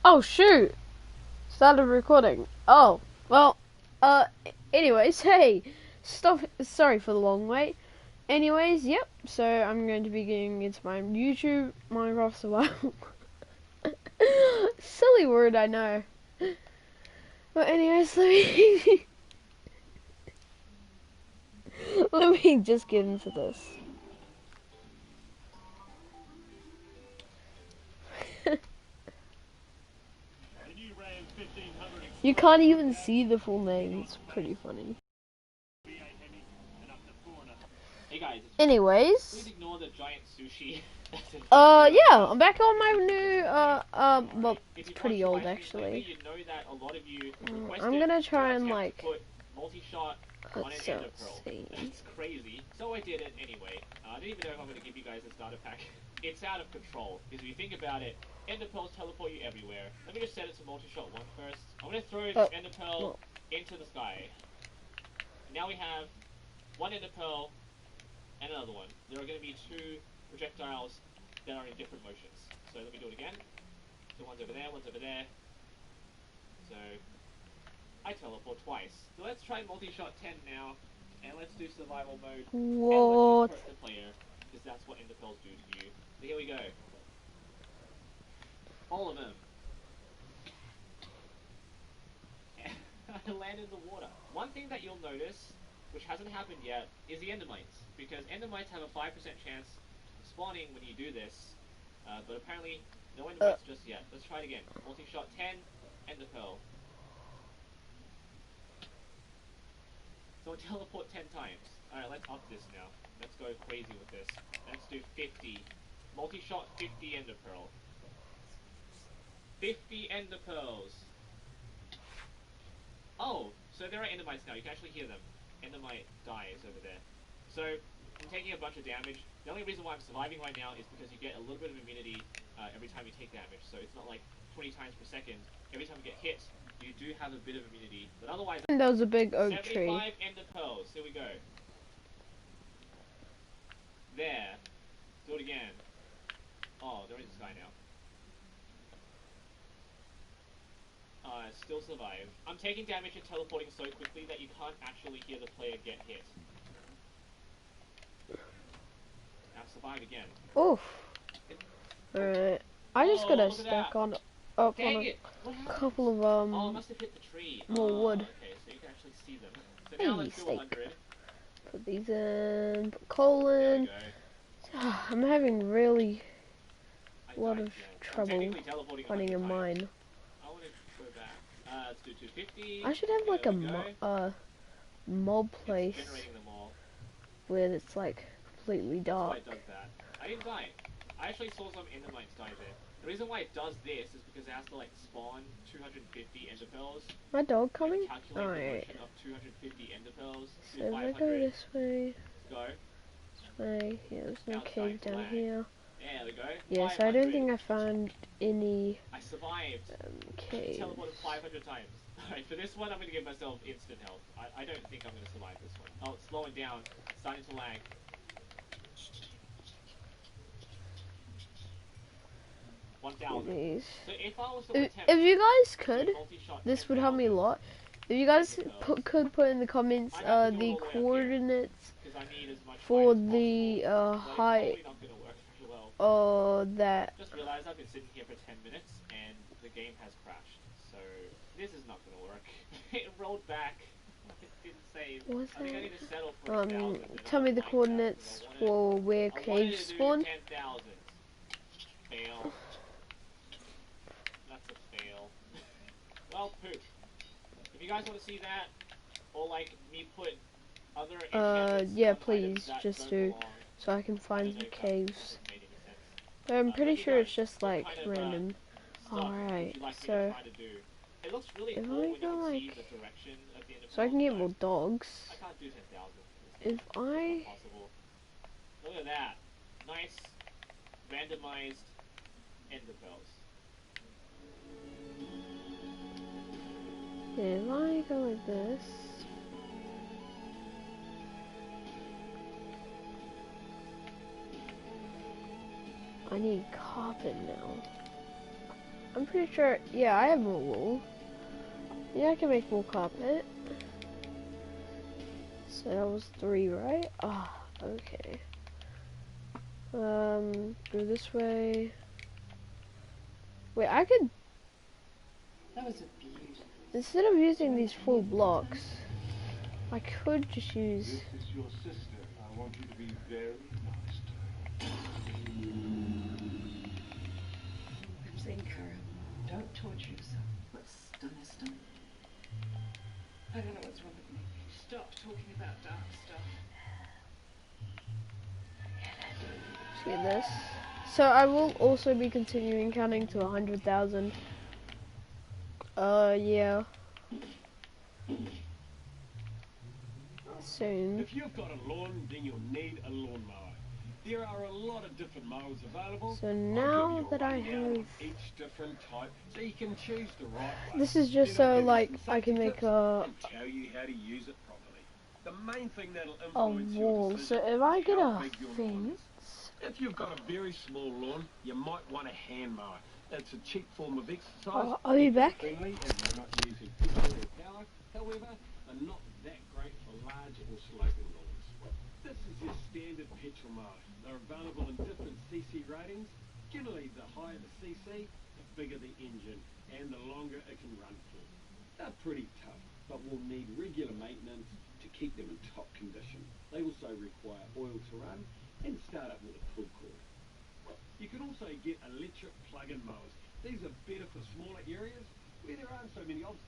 Oh shoot! Started recording. Oh, well, anyways, hey, stop, sorry for the long wait. Anyways, yep, so I'm going to be getting into my YouTube Minecraft survival. Silly word, I know. But anyways, let me, let me just get into this. You can't even see the full name, it's pretty funny. Hey guys, Anyways, please ignore the giant sushi. yeah, I'm back on my new, well, it's If you pretty watched old my streams lately, actually. you know that a lot of you requested I'm gonna try to and attempt like, to put multi-shot on an so ender let's pearl. see. That's crazy. So I did it anyway. I didn't even know if I'm gonna give you guys a starter pack. It's out of control. Because if you think about it, ender pearls teleport you everywhere. Let me just set it to multi-shot 1 first. I'm gonna throw this ender pearl into the sky. Now we have 1 ender pearl and another one. There are going to be 2 projectiles that are in different motions. So let me do it again. So one's over there, one's over there. So I teleport twice. So let's try multi-shot 10 now, and let's do survival mode. What? And let's just hurt the player, because that's what ender pearls do to you. So here we go. All of them. I landed in the water. One thing that you'll notice, which hasn't happened yet, is the endermites. Because endermites have a 5% chance of spawning when you do this. But apparently, no endermites just yet. Let's try it again. Multi-shot 10, ender pearl. So I teleport 10 times. Alright, let's up this now. Let's go crazy with this. Let's do 50. Multi-shot 50 ender pearl. 50 ender pearls. Oh, so there are endermites now. You can actually hear them. Endermite dies over there. So I'm taking a bunch of damage. The only reason why I'm surviving right now is because you get a little bit of immunity every time you take damage. So it's not like 20 times per second. Every time you get hit, you do have a bit of immunity. But otherwise, That was a big oak 75 tree. ender pearls. Here we go. There. Do it again. Oh, they're in the sky now. Still survive. I'm taking damage and teleporting so quickly that you can't actually hear the player get hit. Now survive again. Oof. Alright. I just gotta stack on up on a couple of Oh, it must have hit the tree. more wood. Okay, so you can actually see them. So now let's do 100. Put these in, put coal in. I'm having really a lot of trouble finding a mine. I want to go back. Let's do 250. I should have like a mob place where it's like completely dark. That's why it does that. I didn't die. I actually saw some endermites die there. The reason why it does this is because it has to like spawn 250 ender pearls. My dog coming? Alright. 250 ender pearls. So if I go this way, go. this way, yeah, there's no cave down here. There we go. Yes, I don't think I found any I survived. caves. Teleported 500 times. Alright, for this one I'm gonna give myself instant health. I don't think I'm gonna survive this one. Oh, it's slowing down. It's starting to lag. These. So if I was to if you guys could, this would help me a lot. If you guys could put in the comments the coordinates for the height that. Just realized I've been sitting here for 10 minutes and the game has crashed. So this is not gonna work. It rolled back. It didn't save. What's that? I think I need to settle for 1,000. Tell me the coordinates for where caves spawn. 10,000. Fail. That's a fail. Well, poop. If you guys want to see that, or like me put other yeah, please, just do, so I can find the caves. But I'm pretty sure it's just like random. Alright, so it looks really if cool I go like, so I the can get more dogs. I can't do 10,000. If I look at that, nice randomized ender pearls. If I go like this, I need carpet now. I'm pretty sure, yeah, I have more wool. Yeah, I can make more carpet. So that was 3, right? Ah, okay. Go this way. Wait, I could, That was a beauty. instead of using these full blocks, I could just use... This is your sister. I want you to be very nice to her. I'm saying, Kara, don't torture yourself. What's done is done. I don't know what's wrong with me. Stop talking about dark stuff. Let's get this. So I will also be continuing counting to 100,000. Yeah. Soon. If you've got a lawn, then you'll need a lawnmower. There are a lot of different mowers available. So now that I have... each different type, so you can choose the right one. This is just so, like, I can make a... and tell you how to use it properly. The main thing that'll a influence wall. your So decision if I is get how a big your lawn fence... is. If you've got a very small lawn, you might want a hand mower. It's a cheap form of exercise. I'll be back. Friendly, as you're not using petrol or power. However, are not that great for large or sloping lawns. This is your standard petrol mower. They're available in different CC ratings. Generally, the higher the CC, the bigger the engine, and the longer it can run for. They're pretty tough, but will need regular maintenance to keep them in top condition. They also require oil to run and start up with a pull cord. You can also get electric plug-in mowers. These are better for smaller areas where there aren't so many options.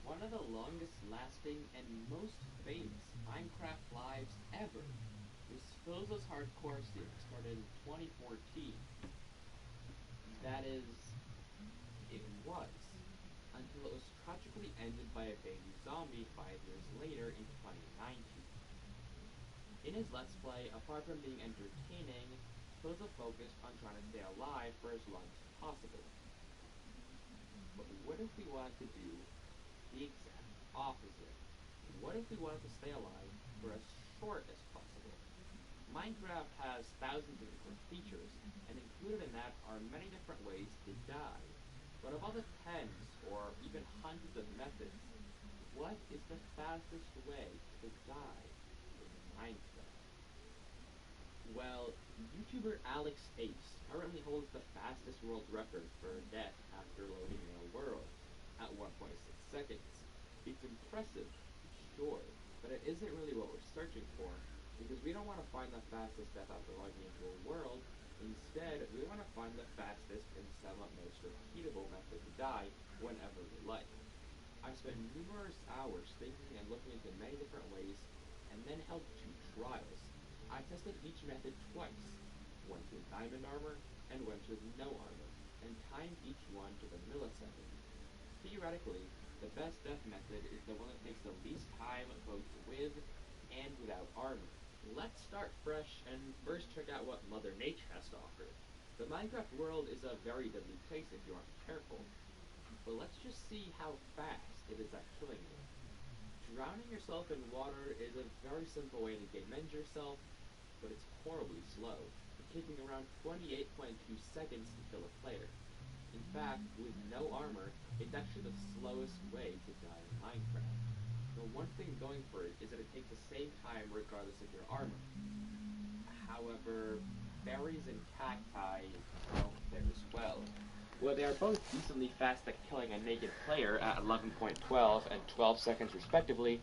One of the longest lasting and most famous Minecraft lives ever was Phil's hardcore series, started in 2014. That is, it was, until it was tragically ended by a baby zombie 5 years later in 2019. In his Let's Play, apart from being entertaining, Philza focused on trying to stay alive for as long as possible. But what if we wanted to do the exact opposite? What if we wanted to stay alive for as short as possible? Minecraft has thousands of different features, and included in that are many different ways to die. But of all the tens, or even hundreds of methods, what is the fastest way to die in Minecraft? Well, YouTuber Alex Ace currently holds the fastest world record for a death after loading in a world, at 1.6 seconds. It's impressive, sure, but it isn't really what we're searching for, because we don't want to find the fastest death after logging into a world. Instead, we want to find the fastest and somewhat most repeatable method to die whenever we like. I've spent numerous hours thinking and looking into many different ways, and then held 2 trials. I tested each method twice, once with diamond armor and once with no armor, and timed each one to the millisecond. Theoretically, the best death method is the one that takes the least time both with and without armor. Let's start fresh and first check out what Mother Nature has to offer. The Minecraft world is a very deadly place if you aren't careful, but let's just see how fast it is at killing you. Drowning yourself in water is a very simple way to mend yourself, but it's horribly slow, taking around 28.2 seconds to kill a player. In fact, with no armor, it's actually the slowest way to die in Minecraft. The one thing going for it is that it takes the same time regardless of your armor. However, berries and cacti don't fare as well. Well, they are both decently fast at killing a naked player at 11.12 and 12 seconds respectively.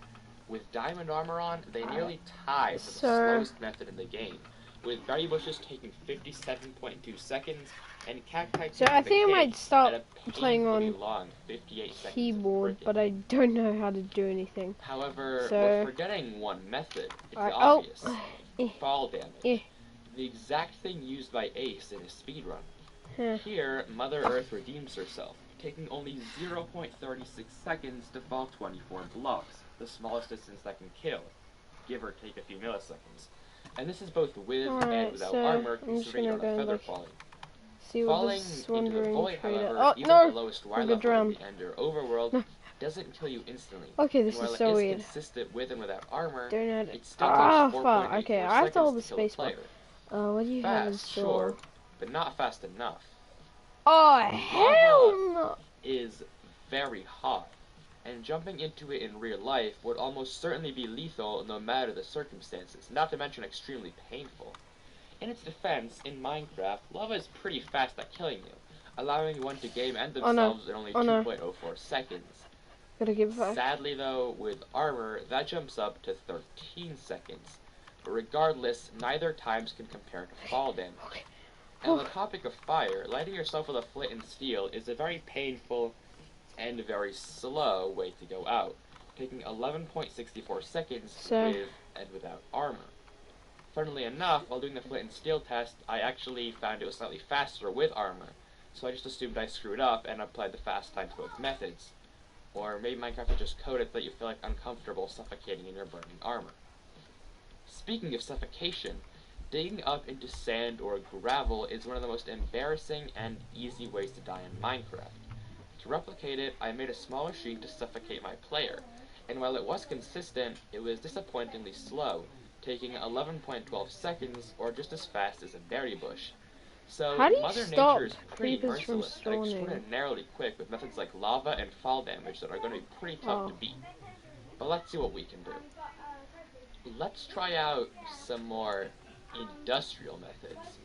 With diamond armor on, they nearly tie for the slowest method in the game, with berry bushes taking 57.2 seconds and cacti So I think I might at start a playing on long 58 seconds keyboard, but I don't know how to do anything. However, So we're forgetting one method. It's oh, obvious. Fall damage. The exact thing used by Ace in his speedrun. Here, Mother Earth redeems herself, taking only 0.36 seconds to fall 24 blocks, the smallest distance that can kill, give or take a few milliseconds. And this is both with and without armor, considering you're on a feather falling. See what Falling this into the void, wandering trader. however, Oh even no! the lowest Y level in the Ender overworld, doesn't kill you instantly. Okay, this and while is so it weird. consistent with and without armor, Don't know. it still takes 4.84 Okay, I have to hold the seconds to kill a space bar. player. What do you have in Fast, store? sure, but not fast enough. Oh, hell no! Is very hot, and jumping into it in real life would almost certainly be lethal no matter the circumstances, not to mention extremely painful. In its defense, in Minecraft, lava is pretty fast at killing you, allowing one to game end Oh no. themselves in only Oh no. 2.04 seconds. Gotta keep it back. Sadly though, with armor, that jumps up to 13 seconds. But regardless, neither times can compare to fall damage. And on the topic of fire, lighting yourself with a flint and steel is a very painful and very slow way to go out, taking 11.64 seconds with and without armor. Funnily enough, while doing the flint and steel test, I actually found it was slightly faster with armor, so I just assumed I screwed up and applied the fast time to both methods. Or maybe Minecraft is just coded so that you feel like uncomfortable suffocating in your burning armor. Speaking of suffocation, digging up into sand or gravel is one of the most embarrassing and easy ways to die in Minecraft. To replicate it, I made a small machine to suffocate my player, and while it was consistent, it was disappointingly slow, taking 11.12 seconds, or just as fast as a berry bush. So How do you Mother stop Nature is pretty creepers from merciless and spawning? extraordinarily quick with methods like lava and fall damage that are going to be pretty tough to beat. But let's see what we can do. Let's try out some more industrial methods.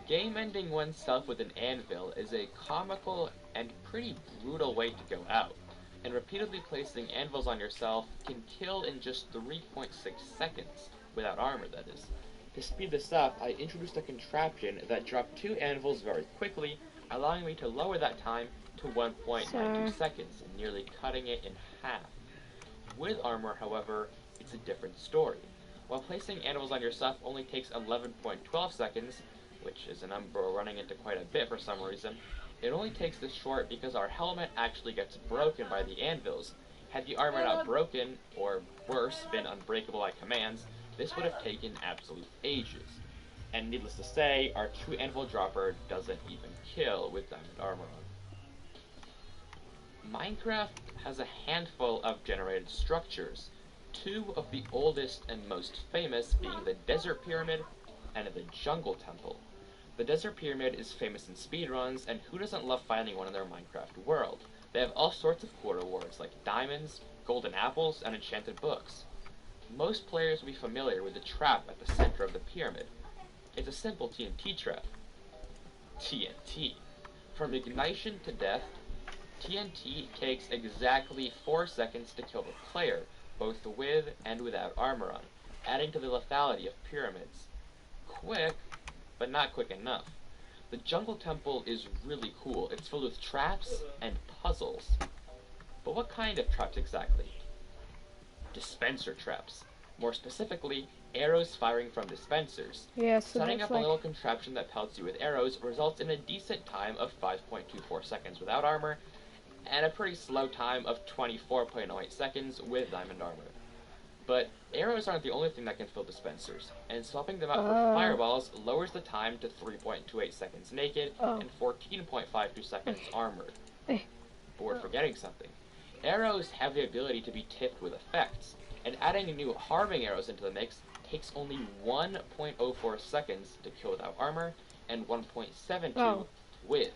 Game ending oneself with an anvil is a comical and pretty brutal way to go out, and repeatedly placing anvils on yourself can kill in just 3.6 seconds, without armor that is. To speed this up, I introduced a contraption that dropped 2 anvils very quickly, allowing me to lower that time to 1.92 seconds, nearly cutting it in half. With armor, however, it's a different story. While placing anvils on yourself only takes 11.12 seconds, which is a number we're running into quite a bit for some reason, it only takes this short because our helmet actually gets broken by the anvils. Had the armor not broken, or worse, been unbreakable by commands, this would have taken absolute ages. And needless to say, our 2 anvil dropper doesn't even kill with diamond armor on. Minecraft has a handful of generated structures, 2 of the oldest and most famous being the Desert Pyramid and the Jungle Temple. The Desert Pyramid is famous in speedruns, and who doesn't love finding one in their Minecraft world? They have all sorts of cool rewards like diamonds, golden apples, and enchanted books. Most players will be familiar with the trap at the center of the pyramid. It's a simple TNT trap. TNT. From ignition to death, TNT takes exactly 4 seconds to kill the player, both with and without armor on, adding to the lethality of pyramids. Quick, but not quick enough. The Jungle Temple is really cool. It's filled with traps and puzzles. But what kind of traps exactly? Dispenser traps. More specifically, arrows firing from dispensers. Yeah, so Setting that's up a little contraption that pelts you with arrows results in a decent time of 5.24 seconds without armor, and a pretty slow time of 24.08 seconds with diamond armor. But arrows aren't the only thing that can fill dispensers, and swapping them out for fireballs lowers the time to 3.28 seconds naked and 14.52 seconds armored. But we're forgetting something. Arrows have the ability to be tipped with effects, and adding new harming arrows into the mix takes only 1.04 seconds to kill without armor, and 1.72 with.